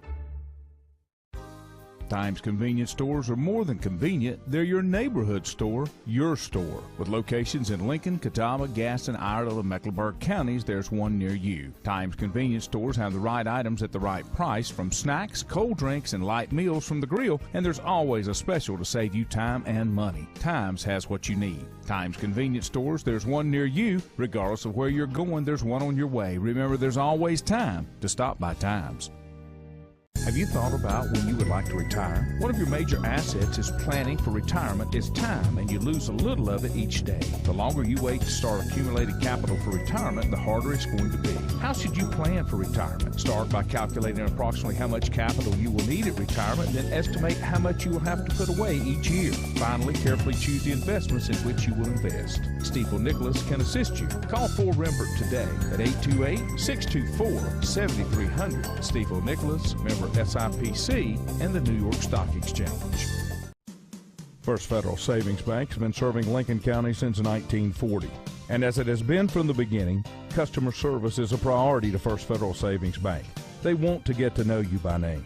Times convenience stores are more than convenient. They're your neighborhood store, your store. With locations in Lincoln, Catawba, Gaston, Iredell, and Mecklenburg counties, there's one near you. Times convenience stores have the right items at the right price, from snacks, cold drinks, and light meals from the grill, and there's always a special to save you time and money. Times has what you need. Times convenience stores, there's one near you. Regardless of where you're going, there's one on your way. Remember, there's always time to stop by Times. Have you thought about when you would like to retire? One of your major assets is planning for retirement is time, and you lose a little of it each day. The longer you wait to start accumulating capital for retirement, the harder it's going to be. How should you plan for retirement? Start by calculating approximately how much capital you will need at retirement, then estimate how much you will have to put away each year. Finally, carefully choose the investments in which you will invest. Stifel Nicholas can assist you. Call Ford Rembert today at 828-624-7300. Stifel Nicholas, member SIPC, and the New York Stock Exchange. First Federal Savings Bank has been serving Lincoln County since 1940. And as it has been from the beginning, customer service is a priority to First Federal Savings Bank. They want to get to know you by name.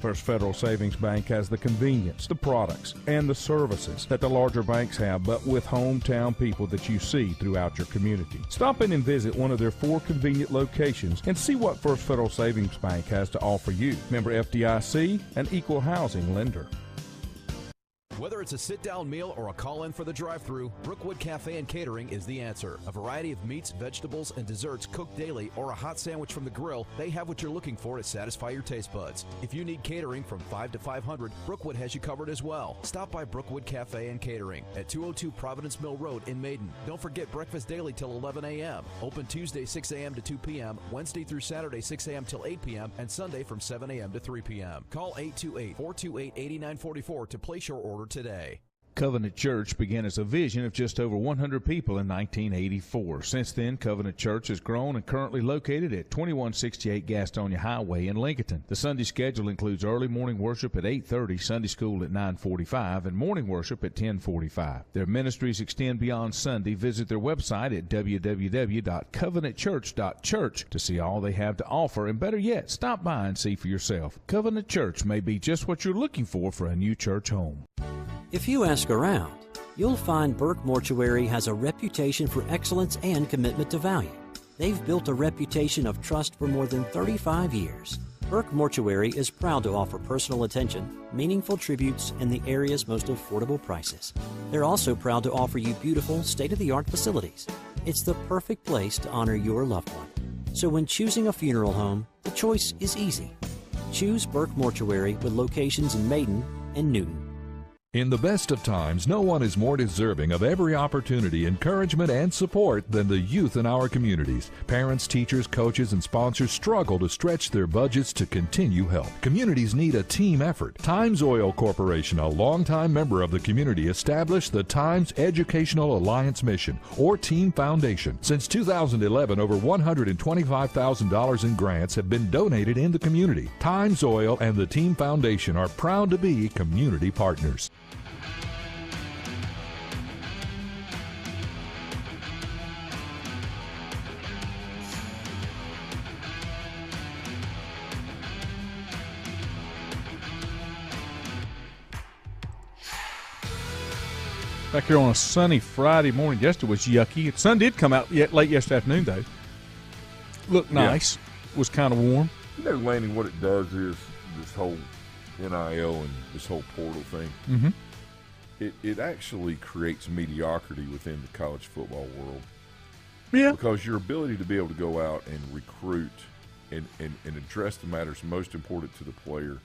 First Federal Savings Bank has the convenience, the products, and the services that the larger banks have, but with hometown people that you see throughout your community. Stop in and visit one of their 4 convenient locations and see what First Federal Savings Bank has to offer you. Member FDIC, an equal housing lender. Whether it's a sit-down meal or a call-in for the drive-thru, Brookwood Cafe and Catering is the answer. A variety of meats, vegetables, and desserts cooked daily, or a hot sandwich from the grill, they have what you're looking for to satisfy your taste buds. If you need catering from 5 to 500, Brookwood has you covered as well. Stop by Brookwood Cafe and Catering at 202 Providence Mill Road in Maiden. Don't forget breakfast daily till 11 a.m. Open Tuesday 6 a.m. to 2 p.m., Wednesday through Saturday 6 a.m. till 8 p.m., and Sunday from 7 a.m. to 3 p.m. Call 828-428-8944 to place your order today. Covenant Church began as a vision of just over 100 people in 1984. Since then, Covenant Church has grown and currently located at 2168 Gastonia Highway in Lincoln. The Sunday schedule includes early morning worship at 8:30, Sunday school at 9:45, and morning worship at 10:45. Their ministries extend beyond Sunday. Visit their website at www.covenantchurch.church to see all they have to offer, and better yet, stop by and see for yourself. Covenant Church may be just what you're looking for a new church home. If you ask around, you'll find Burke Mortuary has a reputation for excellence and commitment to value. They've built a reputation of trust for more than 35 years. Burke Mortuary is proud to offer personal attention, meaningful tributes, and the area's most affordable prices. They're also proud to offer you beautiful, state-of-the-art facilities. It's the perfect place to honor your loved one. So when choosing a funeral home, the choice is easy. Choose Burke Mortuary with locations in Maiden and Newton. In the best of times, no one is more deserving of every opportunity, encouragement, and support than the youth in our communities. Parents, teachers, coaches, and sponsors struggle to stretch their budgets to continue help. Communities need a team effort. Times Oil Corporation, a longtime member of the community, established the Times Educational Alliance Mission, or Team Foundation. Since 2011, over $125,000 in grants have been donated in the community. Times Oil and the Team Foundation are proud to be community partners. Back here on a sunny Friday morning. Yesterday was yucky. The sun did come out late yesterday afternoon, though. Looked nice. Yeah. Was kind of warm. You know, Lanny, what it does is this whole NIL and this whole portal thing, it actually creates mediocrity within the college football world. Yeah. Because your ability to be able to go out and recruit and address the matters most important to the player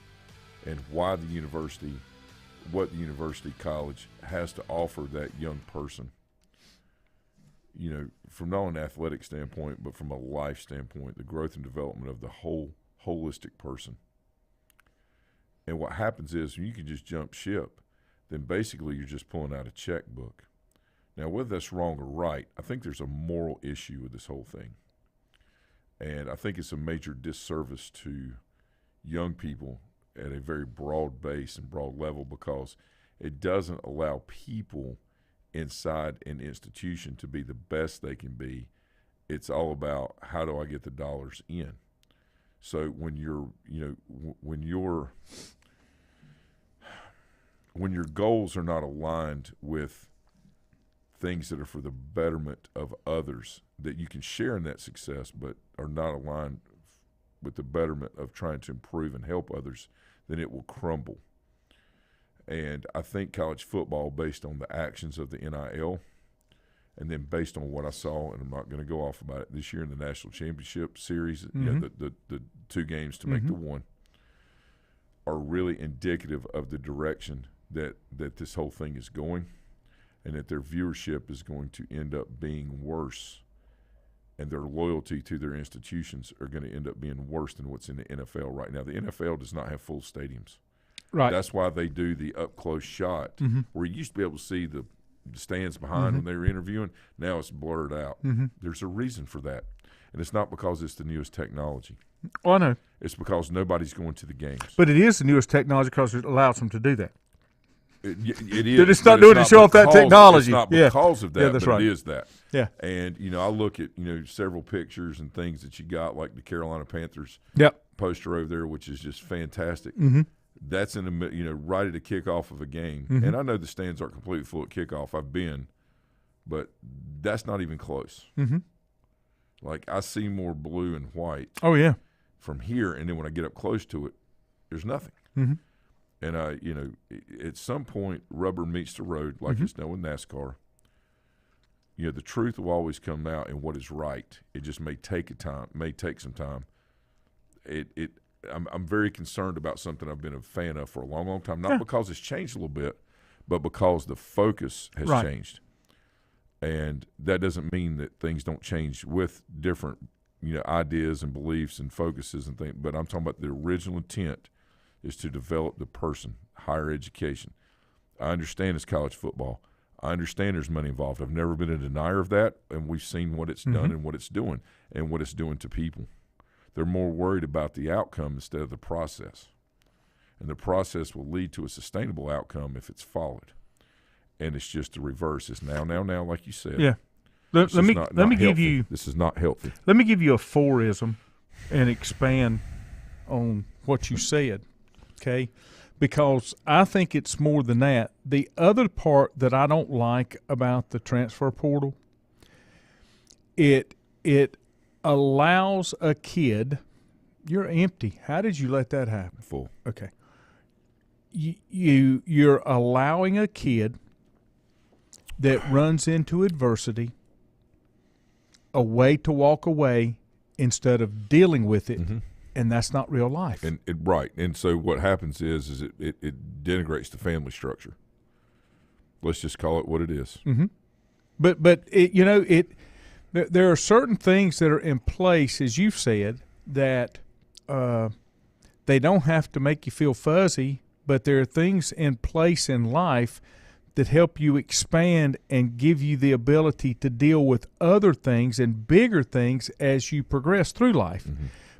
and why the university – what the university college has to offer that young person, you know, from not only an athletic standpoint, but from a life standpoint, the growth and development of the whole holistic person. And what happens is when you can just jump ship, then basically you're just pulling out a checkbook. Now, whether that's wrong or right, I think there's a moral issue with this whole thing. And I think it's a major disservice to young people at a very broad base and broad level, because it doesn't allow people inside an institution to be the best they can be. It's all about, how do I get the dollars in? So when you're, you know, when your goals are not aligned with things that are for the betterment of others, that you can share in that success, but are not aligned with the betterment of trying to improve and help others, then it will crumble. And I think college football, based on the actions of the NIL, and then based on what I saw, and I'm not going to go off about it, this year in the National Championship Series, you know, the 2 games to make the one, are really indicative of the direction that this whole thing is going, and that their viewership is going to end up being worse, and their loyalty to their institutions are going to end up being worse than what's in the NFL right now. The NFL does not have full stadiums. Right. That's why they do the up-close shot, where you used to be able to see the stands behind when they were interviewing. Now it's blurred out. There's a reason for that, and it's not because it's the newest technology. Oh, I know. It's because nobody's going to the games. But it is the newest technology because it allows them to do that. It is. It's not doing it to show off that technology. It's not because of that, yeah, that's but right. it is that. Yeah. And, I look at, several pictures and things that you got, like the Carolina Panthers poster over there, which is just fantastic. That's in the, right at the kickoff of a game. And I know the stands aren't completely full at kickoff. I've been. But that's not even close. Like, I see more blue and white. Oh, yeah. From here, and then when I get up close to it, there's nothing. And at some point, rubber meets the road, like it's done with NASCAR. The truth will always come out, and what is right. It just may take some time. I'm very concerned about something I've been a fan of for a long, long time. Not because it's changed a little bit, but because the focus has changed. And that doesn't mean that things don't change with different ideas and beliefs and focuses and things, but I'm talking about the original intent is to develop the person, higher education. I understand it's college football. I understand there's money involved. I've never been a denier of that, and we've seen what it's done and what it's doing and what it's doing to people. They're more worried about the outcome instead of the process, and the process will lead to a sustainable outcome if it's followed, and it's just the reverse. It's now, like you said. Yeah. Let me give you. This is not healthy. Let me give you a forism, and expand on what you said. Okay, because I think it's more than that. The other part that I don't like about the transfer portal, it allows a kid. You're empty. How did you let that happen? Full. Okay. You're allowing a kid that runs into adversity a way to walk away instead of dealing with it, and that's not real life. And right. And so what happens is it denigrates the family structure. Let's just call it what it is. But there are certain things that are in place, as you've said, that they don't have to make you feel fuzzy, but there are things in place in life that help you expand and give you the ability to deal with other things and bigger things as you progress through life.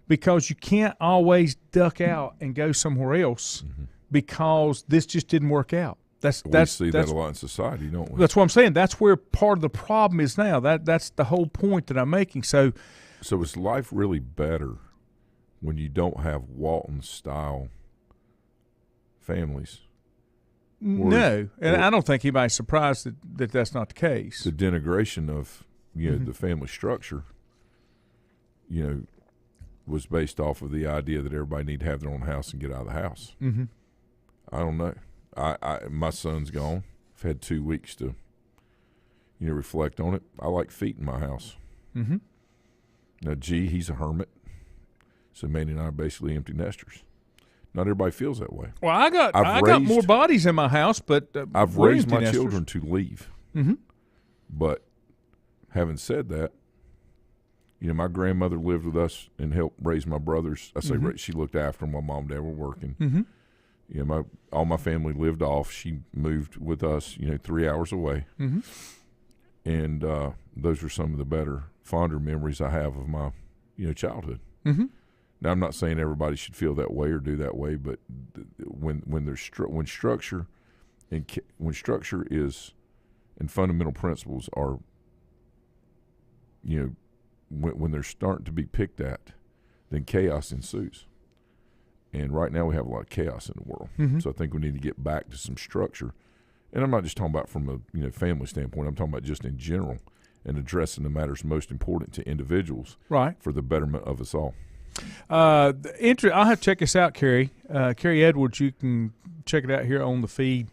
Because you can't always duck out and go somewhere else because this just didn't work out. We see that a lot in society, don't we? That's what I'm saying. That's where part of the problem is now. That's the whole point that I'm making. So is life really better when you don't have Walton-style families? No, and I don't think anybody's surprised that that's not the case. The denigration of the family structure, was based off of the idea that everybody need to have their own house and get out of the house. I don't know. My son's gone. I've had 2 weeks to reflect on it. I like feet in my house. Now, he's a hermit, so Mandy and I are basically empty nesters. Not everybody feels that way. Well, I got more bodies in my house, but I've raised my children to leave. But having said that, my grandmother lived with us and helped raise my brothers. I say she looked after them while mom and dad were working. All my family lived off. She moved with us, 3 hours away. And those are some of the better, fonder memories I have of my, childhood. Now, I'm not saying everybody should feel that way or do that way, but when structure is and fundamental principles are, when they're starting to be picked at, then chaos ensues. And right now we have a lot of chaos in the world. So I think we need to get back to some structure. And I'm not just talking about from a family standpoint. I'm talking about just in general and addressing the matters most important to individuals for the betterment of us all. I'll have to check this out, Kerry. Kerry Edwards, you can check it out here on the feed.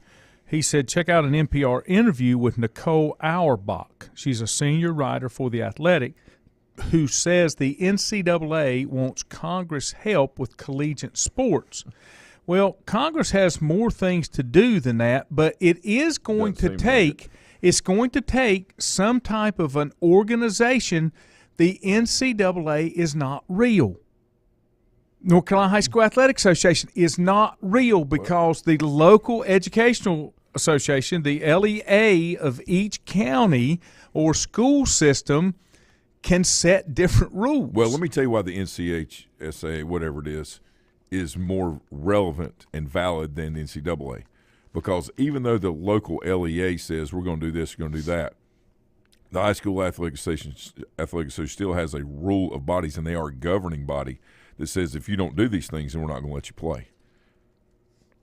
He said, check out an NPR interview with Nicole Auerbach. She's a senior writer for The Athletic who says the NCAA wants Congress help with collegiate sports. Well, Congress has more things to do than that, but it is going to take it's going to take some type of an organization. The NCAA is not real. North Carolina High School Athletic Association is not real because the local educational association, the LEA of each county or school system, can set different rules. Well, let me tell you why the NCHSA, whatever it is more relevant and valid than the NCAA. Because even though the local LEA says we're going to do this, we're going to do that, the High School Athletic Association still has a rule of bodies, and they are a governing body that says if you don't do these things, then we're not going to let you play.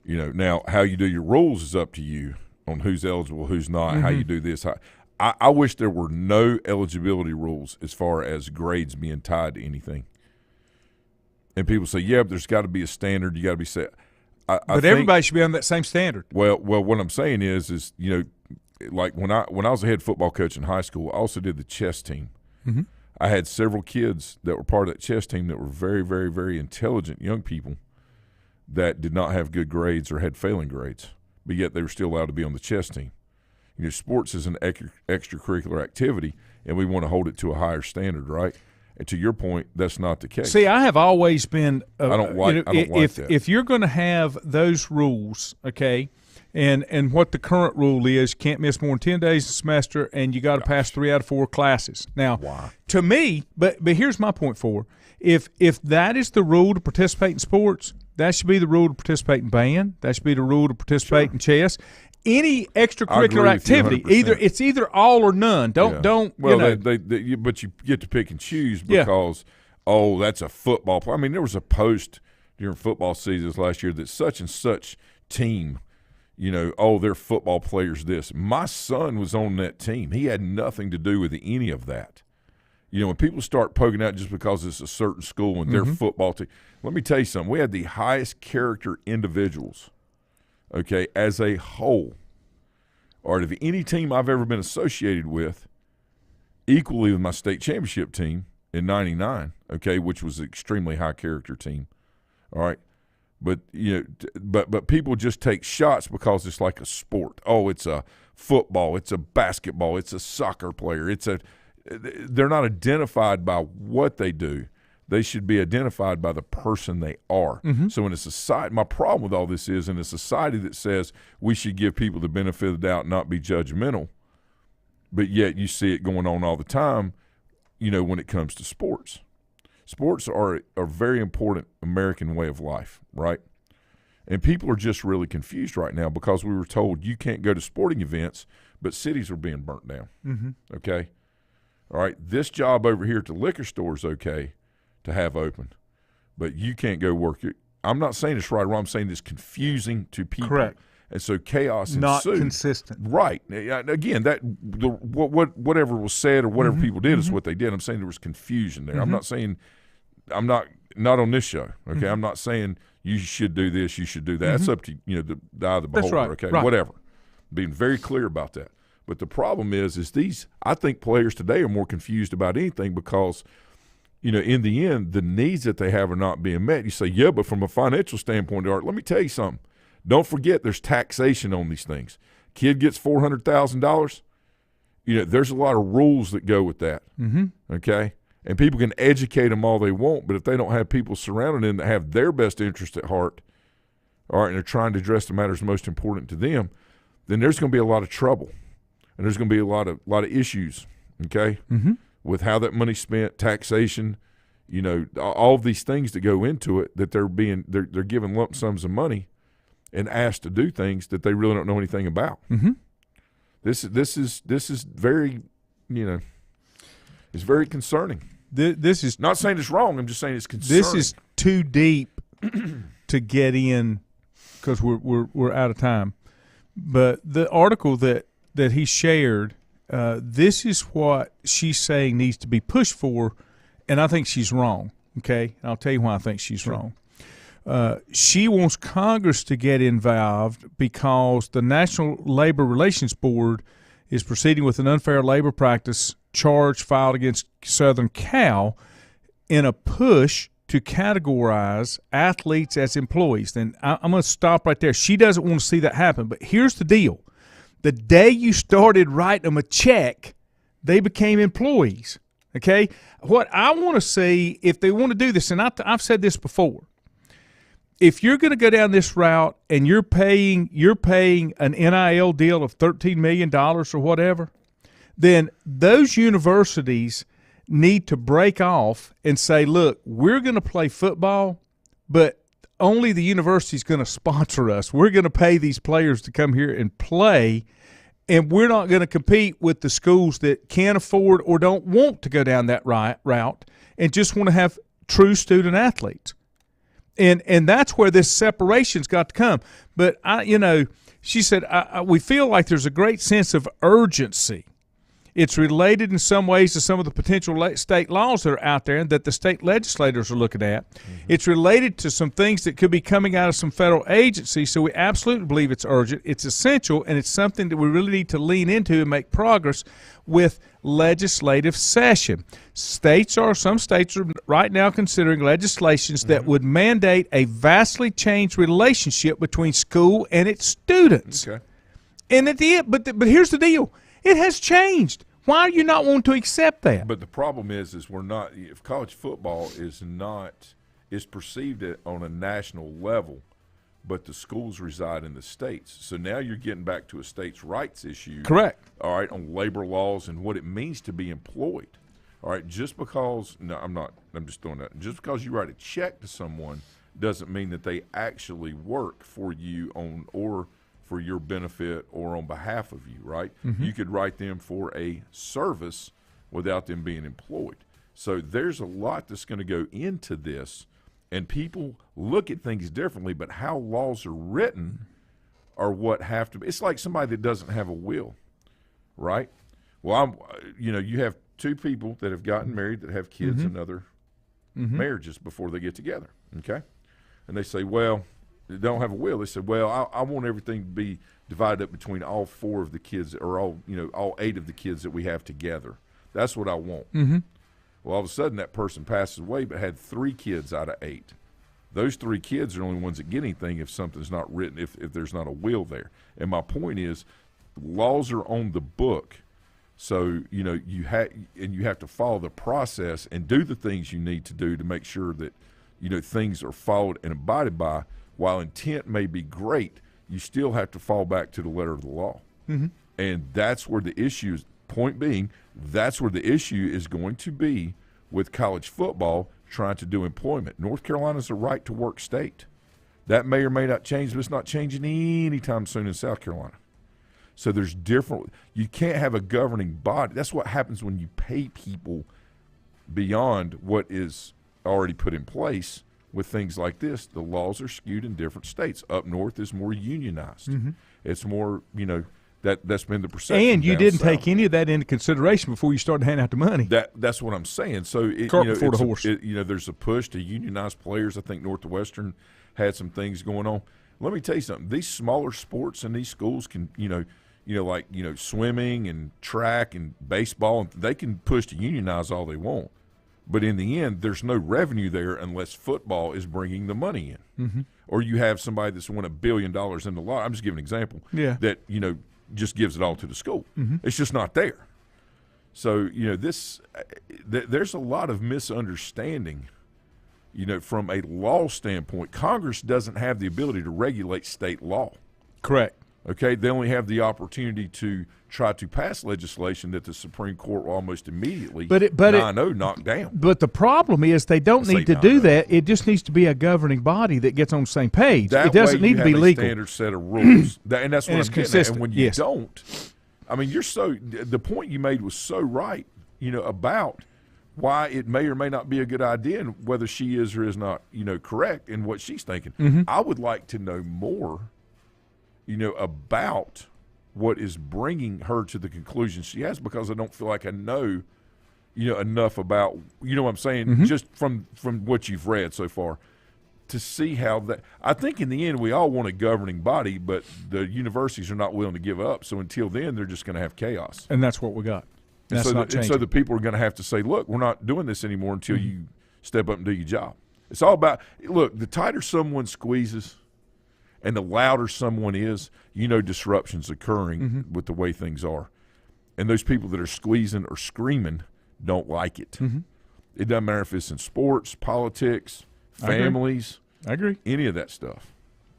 Now how you do your rules is up to you on who's eligible, who's not, how you do this. I wish there were no eligibility rules as far as grades being tied to anything. And people say, yeah, but there's got to be a standard. You got to be set. But everybody should be on that same standard. Well, what I'm saying is like when I was a head football coach in high school, I also did the chess team. Mm-hmm. I had several kids that were part of that chess team that were very, very, very intelligent young people that did not have good grades or had failing grades, but yet they were still allowed to be on the chess team. Sports is an extracurricular activity, and we want to hold it to a higher standard, right? And to your point, that's not the case. See, I have always been I don't like that. If you're going to have those rules, okay, and what the current rule is, you can't miss more than 10 days a semester, and you got to pass 3 out of 4 classes. Now, to me, but here's my point for if that is the rule to participate in sports, that should be the rule to participate in band. That should be the rule to participate in chess. Any extracurricular activity, it's either all or none. Don't. Well, but you get to pick and choose because that's a football play. I mean, there was a post during football seasons last year that such and such team, their football players. This my son was on that team. He had nothing to do with any of that. When people start poking out just because it's a certain school and their football team, let me tell you something. We had the highest character individuals. Okay, as a whole, or of any team I've ever been associated with, equally with my state championship team in '99, okay, which was an extremely high character team. All right, but but people just take shots because it's like a sport. Oh, it's a football, it's a basketball, it's a soccer player. They're not identified by what they do. They should be identified by the person they are. Mm-hmm. So in a society, my problem with all this is in a society that says we should give people the benefit of the doubt, not be judgmental, but yet you see it going on all the time, when it comes to sports. Sports are a very important American way of life, right? And people are just really confused right now because we were told you can't go to sporting events, but cities are being burnt down, okay? All right, this job over here at the liquor store is okay to have open, but you can't go work. I'm not saying it's right or wrong. I'm saying it's confusing to people. Correct. And so chaos ensued. Not consistent. Right. Again, whatever was said or whatever people did is what they did. I'm saying there was confusion there. I'm not saying – not on this show, okay? I'm not saying you should do this, you should do that. That's up to the eye of the beholder, okay? Right. Whatever. Being very clear about that. But the problem is these – I think players today are more confused about anything because – in the end, the needs that they have are not being met. You say, yeah, but from a financial standpoint, Art, let me tell you something. Don't forget there's taxation on these things. Kid gets $400,000. There's a lot of rules that go with that, okay? And people can educate them all they want, but if they don't have people surrounding them that have their best interest at heart, all right, and they're trying to address the matters most important to them, then there's going to be a lot of trouble, and there's going to be a lot of issues, okay? With how that money's spent, taxation, all of these things that go into it, that they're given lump sums of money and asked to do things that they really don't know anything about. This is very, it's very concerning. This is not saying it's wrong. I'm just saying it's concerning. This is too deep to get in because we're out of time. But the article that he shared. This is what she's saying needs to be pushed for, and I think she's wrong, okay? And I'll tell you why I think she's wrong. She wants Congress to get involved because the National Labor Relations Board is proceeding with an unfair labor practice charge filed against Southern Cal in a push to categorize athletes as employees. Then I'm going to stop right there. She doesn't want to see that happen. But here's the deal. The day you started writing them a check, they became employees. Okay? What I want to see, if they want to do this, and I've said this before, if you're going to go down this route and you're paying an NIL deal of $13 million or whatever, then those universities need to break off and say, look, we're going to play football, but only the university is going to sponsor us. We're going to pay these players to come here and play, and we're not going to compete with the schools that can't afford or don't want to go down that route and just want to have true student athletes. And that's where this separation's got to come. But, she said, we feel like there's a great sense of urgency. It's related in some ways to some of the potential state laws that are out there and that the state legislators are looking at. Mm-hmm. It's related to some things that could be coming out of some federal agencies, so we absolutely believe it's urgent. It's essential, and it's something that we really need to lean into and make progress with legislative session. Some states are right now considering legislations that would mandate a vastly changed relationship between school and its students. Okay. And at the end, but here's the deal. It has changed. Why are you not wanting to accept that? But the problem is we're not. If college football is perceived on a national level, but the schools reside in the states. So now you're getting back to a states' rights issue. Correct. All right, on labor laws and what it means to be employed. All right, just because I'm just throwing that. Just because you write a check to someone doesn't mean that they actually work for you or for your benefit or on behalf of you, right? Mm-hmm. You could write them for a service without them being employed. So there's a lot that's going to go into this, and people look at things differently, but how laws are written are what have to be. It's like somebody that doesn't have a will, right? Well, you have two people that have gotten married that have kids in other marriages before they get together, okay? And they say, well, they don't have a will. They said, well, I want everything to be divided up between all four of the kids, or all 8 of the kids that we have together. That's what I want. Mm-hmm. Well, all of a sudden that person passes away but had 3 kids out of 8. Those 3 kids are the only ones that get anything if something's not written, if there's not a will there. And my point is, laws are on the book. So, you have to follow the process and do the things you need to do to make sure that, things are followed and abided by. While intent may be great, you still have to fall back to the letter of the law. Mm-hmm. And that's where the issue is. Point being, that's where the issue is going to be with college football trying to do employment. North Carolina's a right-to-work state. That may or may not change, but it's not changing anytime soon in South Carolina. So there's different – you can't have a governing body. That's what happens when you pay people beyond what is already put in place. With things like this, the laws are skewed in different states. Up north is more unionized. Mm-hmm. It's more, that's been the perception. And you didn't take any of that into consideration before you started handing out the money. That's what I'm saying. So, cart before the horse. There's a push to unionize players. I think Northwestern had some things going on. Let me tell you something. These smaller sports in these schools can, like swimming and track and baseball, and they can push to unionize all they want. But in the end, there's no revenue there unless football is bringing the money in. Mm-hmm. Or you have somebody that's won $1 billion in the law. I'm just giving an example. Yeah. That, just gives it all to the school. Mm-hmm. It's just not there. So, there's a lot of misunderstanding, from a law standpoint. Congress doesn't have the ability to regulate state law. Correct. Okay, they only have the opportunity to try to pass legislation that the Supreme Court will almost immediately 9-0 knock down. But the problem is they don't need to do that. It just needs to be a governing body that gets on the same page. It doesn't need to be legal. Standard set of rules, and that's what I'm getting consistent. at. And when you don't, I mean, the point you made was so right. About why it may or may not be a good idea and whether she is or is not, correct in what she's thinking. Mm-hmm. I would like to know more. About what is bringing her to the conclusion she has, because I don't feel like I know, enough about, what I'm saying, mm-hmm. just from what you've read so far, to see how that. I think in the end we all want a governing body, but the universities are not willing to give up. So until then, they're just going to have chaos. And that's what we got. And so the people are going to have to say, look, we're not doing this anymore until you step up and do your job. It's all about look. The tighter someone squeezes, and the louder someone is, disruptions occurring with the way things are. And those people that are squeezing or screaming don't like it. It doesn't matter if it's in sports, politics, families. I agree. Any of that stuff.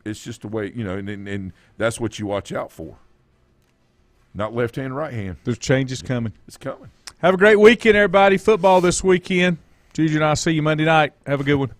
It's just the way, and that's what you watch out for. Not left hand, right hand. There's changes coming. It's coming. Have a great weekend, everybody. Football this weekend. Juju and I'll see you Monday night. Have a good one.